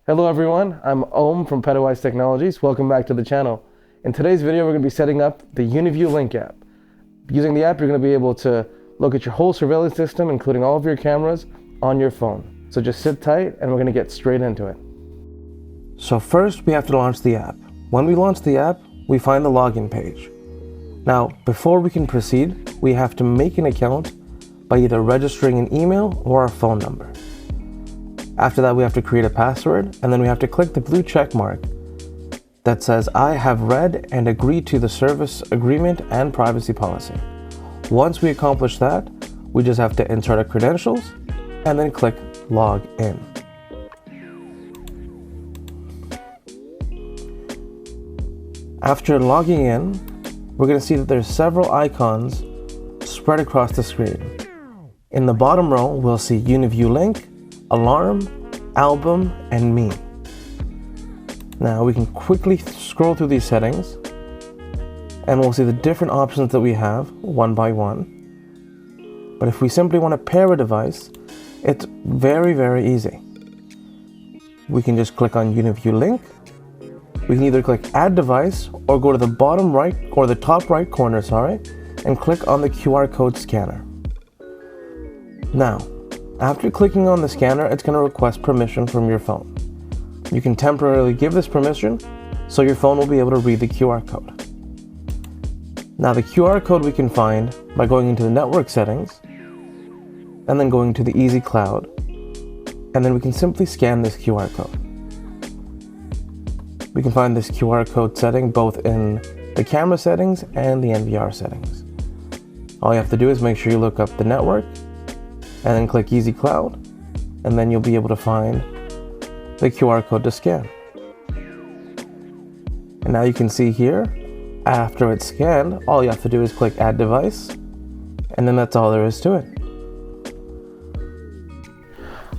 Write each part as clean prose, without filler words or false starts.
Hello everyone, I'm Om from Petawise Technologies. Welcome back to the channel. In today's video, we're going to be setting up the Uniview Link app. Using the app, you're going to be able to look at your whole surveillance system, including all of your cameras, on your phone. So just sit tight and we're going to get straight into it. So first, we have to launch the app. When we launch the app, we find the login page. Now, before we can proceed, we have to make an account by either registering an email or a phone number. After that, we have to create a password, and then we have to click the blue check mark that says, I have read and agreed to the service agreement and privacy policy. Once we accomplish that, we just have to enter our credentials and then click log in. After logging in, we're going to see that there's several icons spread across the screen. In the bottom row, we'll see Uniview Link, Alarm, Album, and Me. Now we can quickly scroll through these settings and we'll see the different options that we have one by one. But if we simply want to pair a device, it's very easy. We can just click on Uniview Link. We can either click Add Device or go to the bottom right or the top right corner, and click on the QR code scanner. Now, after clicking on the scanner, it's going to request permission from your phone. You can temporarily give this permission so your phone will be able to read the QR code. Now, the QR code we can find by going into the network settings and then going to the Easy Cloud, and then we can simply scan this QR code. We can find this QR code setting both in the camera settings and the NVR settings. All you have to do is make sure you look up the network and then click Easy Cloud, and then you'll be able to find the QR code to scan. And now you can see here, after it's scanned, all you have to do is click Add Device, and then that's all there is to it.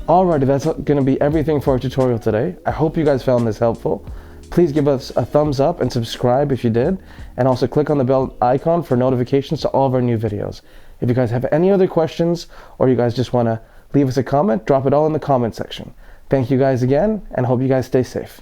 Alrighty, that's going to be everything for our tutorial today. I hope you guys found this helpful. Please give us a thumbs up and subscribe if you did, and also click on the bell icon for notifications to all of our new videos. If you guys have any other questions or you guys just want to leave us a comment, drop it all in the comment section. Thank you guys again, and hope you guys stay safe.